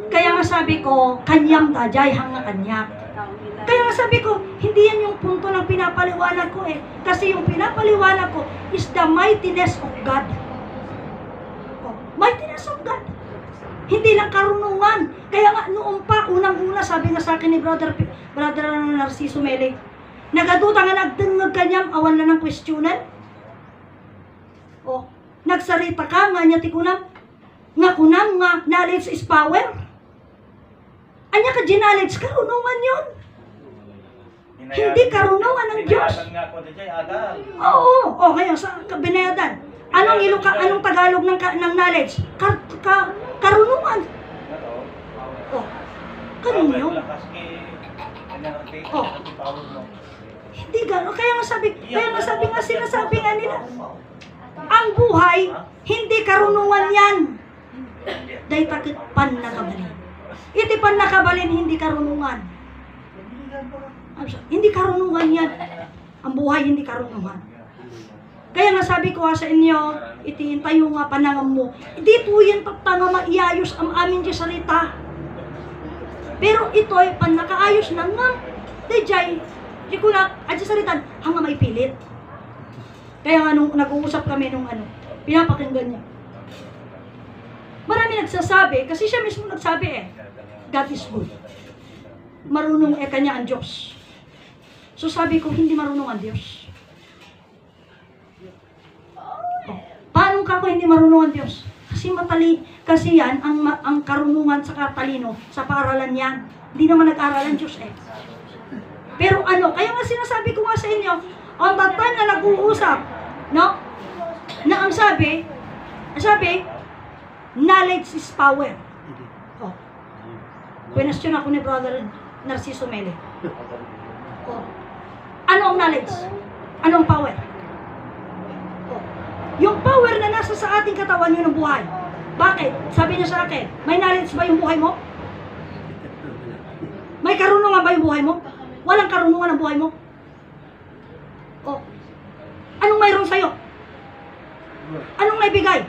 Kaya nga sabi ko, kanyam dajay hanga kanyak. Kaya nga sabi ko, hindi yan yung punto ng pinapaliwanag ko eh. Kasi yung pinapaliwanag ko is the mightiness of God. Oh, mightiness of God. Hindi lang karunungan. Kaya nga noong pa, unang-una, sabi nga sa akin ni Brother Narciso Mele, nagaduta nga nagdengag kanyam, awan na ng questionan. Oh, nagsarita ka nga niya tikunam, nga kunam nga knowledge is power. Anya ka knowledge, karunungan yun. Hindi karunungan ng Diyos. Oo, ngayon sa binayadan. Anong Tagalog ng knowledge? Karunungan. Oh, kanino yun? Oh, hindi gano'n. Kaya nga sinasabi nga nila, ang buhay, hindi karunungan yan. Dahil takit pan nakabalin. Iti pan nakabalin, hindi karunungan. Hindi karunungan yan. Ang buhay, hindi karunungan. Kaya nga sabi ko sa inyo, itiin tayo nga panangam mo. Dito yan nga maiayos ang aming di salita. Pero ito ay panakaayos na nga. Dejay, di ko na, adya salitan, hanga may pilit. Kaya nga nung nag-uusap kami nung pinapakinggan niya. Marami nagsasabi, kasi siya mismo nagsabi God is good. Marunong kanya ang Diyos. So sabi ko, hindi marunong ang Diyos. Paano ka hindi marunong ang Diyos? Kasi yan, ang karunungan sa katalino, sa paaralan yan. Hindi naman nag-aaralan Diyos Pero kaya nga sinasabi ko nga sa inyo, on that time na nag-uusap, no? Na ang sabi, knowledge is power. Oh. Question ako ni Brother Narciso Mele. Oh. Ano ang knowledge? Anong power? Oh. Yung power na nasa sa ating katawan, yun ang buhay. Bakit? Sabi niya sa akin, may knowledge ba yung buhay mo? May karunungan ba yung buhay mo? Walang karunungan ang buhay mo? Oh. Anong mayroon sa'yo? Anong naibigay?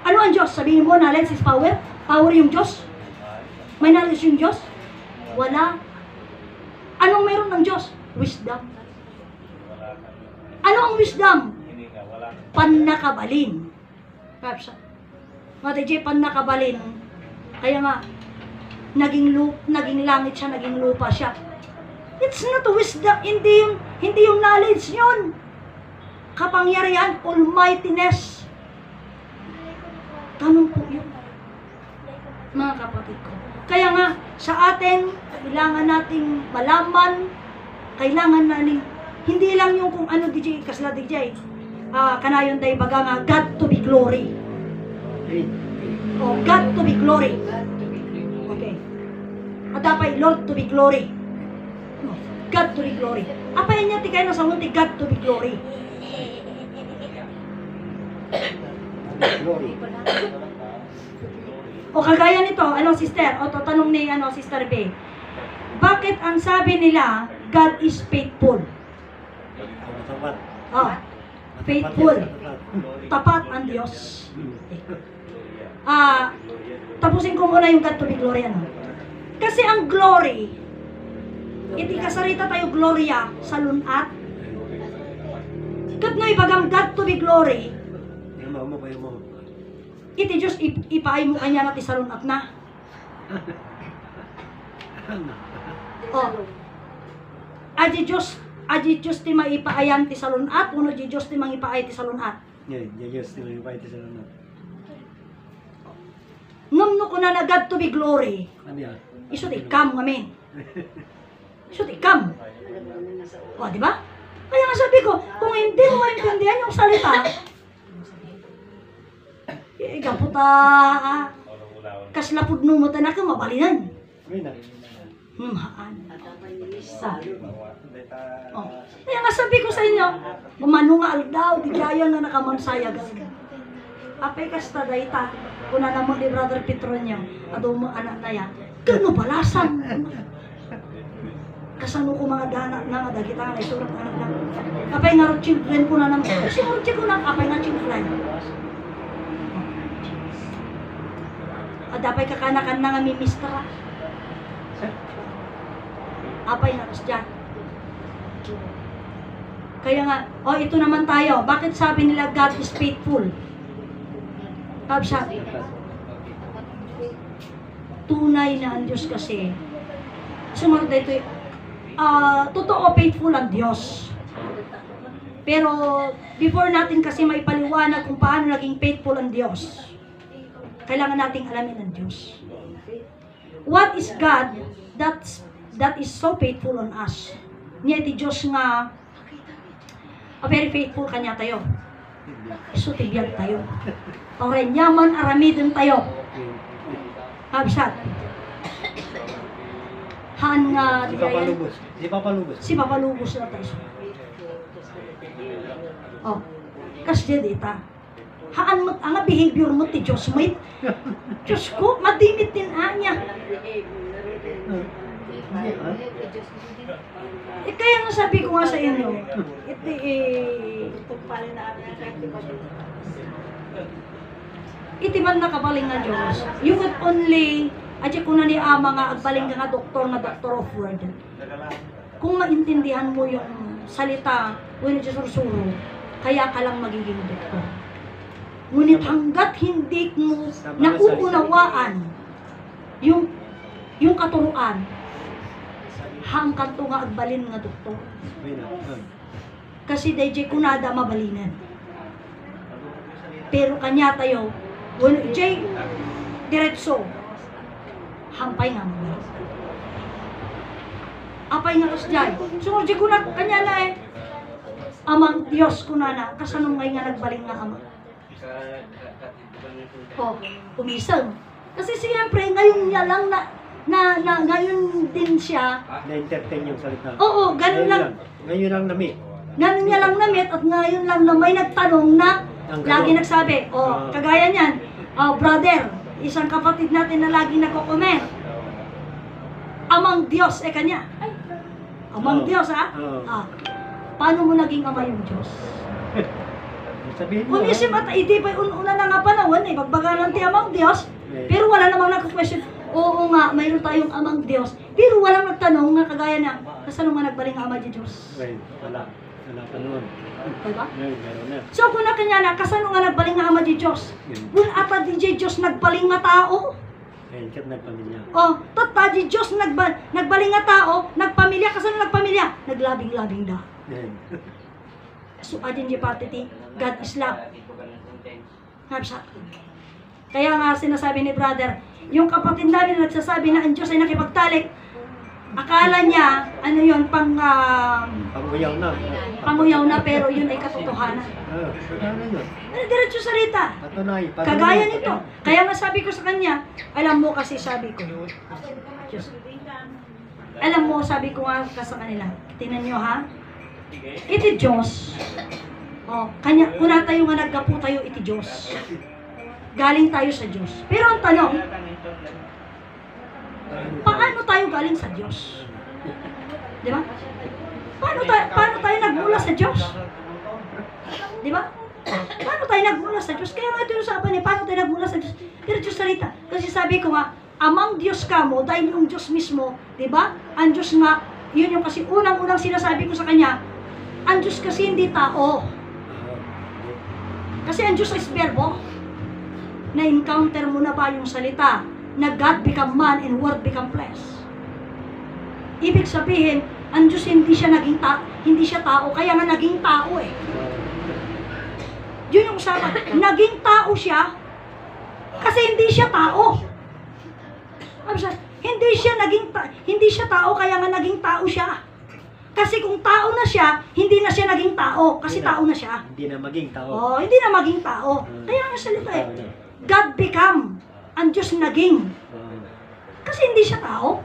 Ano ang Diyos? Sabihin mo, knowledge is power? Power yung Diyos? May knowledge yung Diyos? Wala. Anong mayroon ng Diyos? Wisdom. Ano ang wisdom? Panakabalin. Mga DJ, panakabalin. Kaya nga, naging langit siya, naging lupa siya. It's not wisdom, hindi yung knowledge yun. Kapangyarihan, almightiness. Ganun po yun, mga kapatid ko. Kaya nga, sa atin, kailangan nating malaman, kailangan natin, hindi lang yung kung ano DJ, kasla DJ, kanayon day baga nga, God to be glory. Oh, God to be glory. Okay. At apay, Lord to be glory. No, God to be glory. Apay niya, tikay na sa munti, God to be glory. O kagaya nito, sister? O tatanong ni Sister B. Bakit ang sabi nila, God is faithful? Oh, faithful. Tapat ang Diyos. Tapusin ko muna yung God to be glory. Kasi ang glory, iti kasarita tayo gloria sa lunat. Kat no ibagang God to be glory, iti Diyos ipaay mo kanya natin sa lunat na. Aji Diyos ti maipaayan ti sa lunat, uno di Diyos ti mangipaay ti sa lunat. Diyos ti mangipaay ti sa lunat. Numno ko na God to be glory. Isot ikam ngamin. Isot ikam. O, di ba? Kaya nga sabi ko, kung hindi mo maintindihan yung salita, gaputa, kaslapod nung mata na ka, mabalinan. Haan. Oh. Kaya nga sabi ko sa inyo, mamanungal daw, di kaya nga nakamansaya ganda. Apay kasta dayta, kuna namon ni Brother Petronio, ado mo anak na yan, gano balasan. Kasano ko mga dana na nga, kita nga isurat anak na. Apay nga ro children ko na naman, siguro ko na, apay nga children. Dapat kakanakan na nga mimistra. Apay na kas dyan. Kaya nga, ito naman tayo. Bakit sabi nila God is faithful? Sabi, tunay na ang Diyos kasi. Sumunod na ito, totoo faithful ang Diyos. Pero before natin kasi may paliwanag kung paano naging faithful ang Diyos, kailangan nating alamin ang Diyos. What is God that is so faithful on us? Niya iti Diyos nga very faithful kanya tayo. So tibiyag tayo. Oren yaman aramidin tayo. Habsat. Han nga Si Papa Lubos. Si Papa Lubos. si papalubos na tayo. Kasi dita. Haan mo, ang behavior mo ti Diyos mo. Diyos ko, madimit din niya. Kaya nga sabi ko nga sa inyo, iti man nakabaling nga Diyos. You could only, adya ko na ni ama nga, agbaling nga doctor of word. Kung maintindihan mo yung salita, when Diyos sursuro, kaya ka lang magiging doktor. Ngunit hanggat hindi mo nauunawaan yung katuruan, hanggang to nga agbalin nga doktor. Kasi DJ kunada mabalinan. Pero kanya tayo, Jay, diretso, hampay nga mo. Apay nga kas jay. So, Jay kunat, kanya na amang Diyos kunana, kasanong ngay nga nagbaling nga ama. Pumisang. Kasi siyempre, ngayon niya lang ngayon din siya. Na-entertain yung salita. Oo, ganun lang. Ngayon lang na-meet. Ganun niya lang na-meet at ngayon lang na may nagtanong na lagi nagsabi, kagaya niyan, brother, isang kapatid natin na lagi nagko-comment. Amang Diyos, kanya. Amang Diyos, ha? Paano mo naging ama yung Diyos? Sabihin mo. Umisim at iti pa una na nga panahon, bagbagalan ti amang Diyos, pero wala namang nagko-question. Oo nga, mayroon tayong amang Diyos, pero walang nagtanong nga kagaya na, kasano nga nagbaling ama di Diyos? Wala pa noon. Diba? Meron na. So kung na kanya na, kasano nga nagbaling nga ama di Diyos? Kung ata di Diyos nagbaling nga tao, Kat nagpamilya. tata di Diyos nagbaling nga tao, nagpamilya, kasano nagpamilya? Naglabing-labing da. So adin di parte ti, God is love. Kaya nga sinasabi ni brother, yung kapatid namin nagsasabi na ang Diyos ay nakipagtalik, akala niya, panguyaw na, pero yun ay katotohanan. Diretso salita. Kagaya nito. Kaya nga sabi ko sa kanya, alam mo kasi sabi ko, Diyos, alam mo sabi ko nga sa kanila, tingnan nyo ha, iti Diyos, kanya, kuna tayo nga naggapo tayo iti Diyos. Galing tayo sa Diyos. Pero ang tanong, paano tayo galing sa Diyos? Di ba? Paano tayo nagmula sa Diyos? Di ba? Paano tayo nagmula sa Diyos? Kaya nga ito yung usapan niya, paano tayo nagmula sa Diyos? Pero Diyos salita. Kasi sabi ko nga, amang Diyos ka mo, dahil yung Diyos mismo, di ba? Ang Diyos nga, yun yung kasi unang-unang sinasabi ko sa kanya, ang Diyos kasi hindi tao. Kasi ang Diyos ay verbo. Na-encounter mo na ba yung salita na God become man and word become flesh? Ibig sabihin, ang Diyos hindi siya tao, kaya nga naging tao eh. Yun yung usapan. Naging tao siya kasi hindi siya tao. Hindi siya tao, kaya nga naging tao siya. Kasi kung tao na siya, hindi na siya naging tao kasi tao na siya. Hindi na maging tao. Hindi na maging tao. Kaya nga salita eh. God become, ang Diyos naging. Kasi hindi siya tao.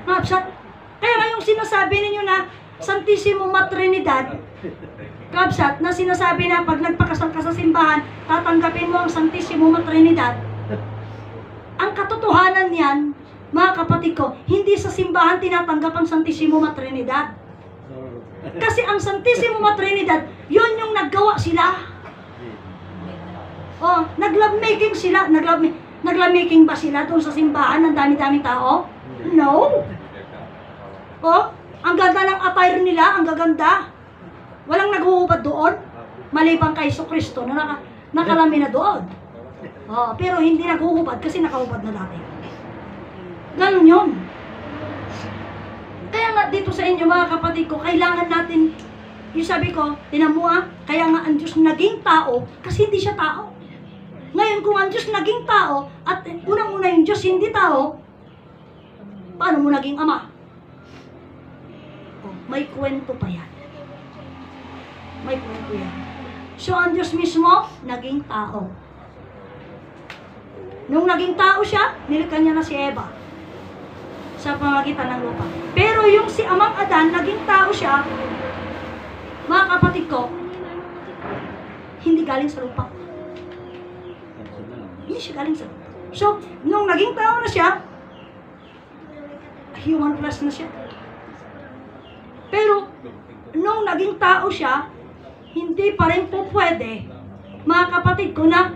Kaya nga yung sinasabi ninyo na Santissimo Trinidad, Kabsat, na sinasabi na pag nagpakasal ka sa simbahan, tatanggapin mo ang Santissimo Trinidad. Ang katotohanan niyan, mga kapatid ko, hindi sa simbahan tinatanggap ang Santissimo Trinidad. Kasi ang Santissimo Trinidad, yun yung naggawa sila. Oh, nag-lovemaking sila. Nag-lovemaking ba sila doon sa simbahan ng dami-daming tao? No. Oh, ang ganda ng attire nila, ang gaganda. Walang naghuhubad doon. Maliban kay Kristo na nakalami na doon. Oh, pero hindi naghuhubad kasi nakahubad na dati. Ganun yun. Kaya nga dito sa inyo mga kapatid ko, kailangan natin, yung sabi ko, tinan mo kaya nga ang Diyos naging tao kasi hindi siya tao. Ngayon kung ang Diyos naging tao at unang-una yung Diyos hindi tao, paano mo naging ama? Oh, may kwento pa yan. May kwento yan. So ang Diyos mismo, naging tao. Nung naging tao siya, nilikha niya na si Eva sa pamagitan ng lupa. Pero yung si Amang Adan, naging tao siya, mga kapatid ko, hindi galing sa lupa. Hindi siya galing sa lupa. So, nung naging tao na siya, human flesh na siya. Pero, nung naging tao siya, hindi pa rin po pwede, mga kapatid ko, na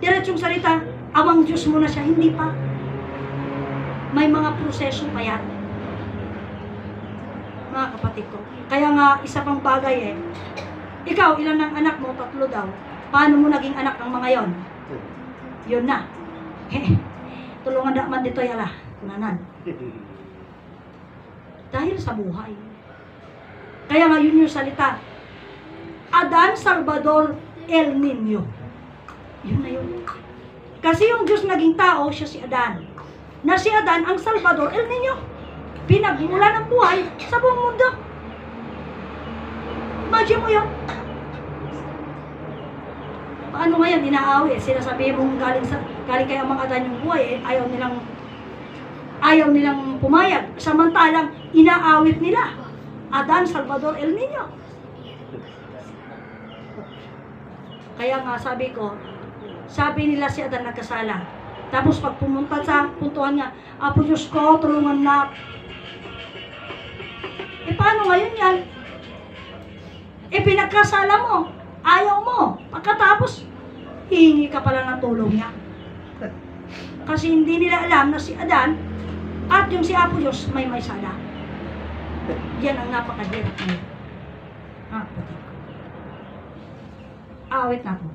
diretsong salita, amang Diyos mo na siya, hindi pa. May mga proseso pa yan. Mga kapatid ko. Kaya nga, isa pang bagay ikaw, ilan ng anak mo? 3 daw. Paano mo naging anak ng mga yon? Yun na. Tulungan naman dito yala. Kunanan. Dahil sa buhay. Kaya nga yun yung salita. Adan Salvador El Niño. Yun na yun. Kasi yung Diyos naging tao, siya si Adan. Na si Adan ang Salvador El Niño. Pinagmula ng buhay sa buong mundo. Imagine mo yun. Paano ngayon, inaawi? Sinasabi mong galing kay Amang Adan yung buhay, ayaw nilang pumayag. Samantalang, inaawit nila. Adan Salvador El Niño. Kaya nga sabi nila si Adan nagkasala. Tapos pag pumunta sa puntuhan niya, Apo Diyos ko, tulungan na. Paano ngayon yan? Pinagkasala mo, ayaw mo. Pagkatapos, hihingi ka pala ng tulong niya. Kasi hindi nila alam na si Adan at yung si Apo Diyos may sala. Yan ang napakahirap ngayon. Awit na po.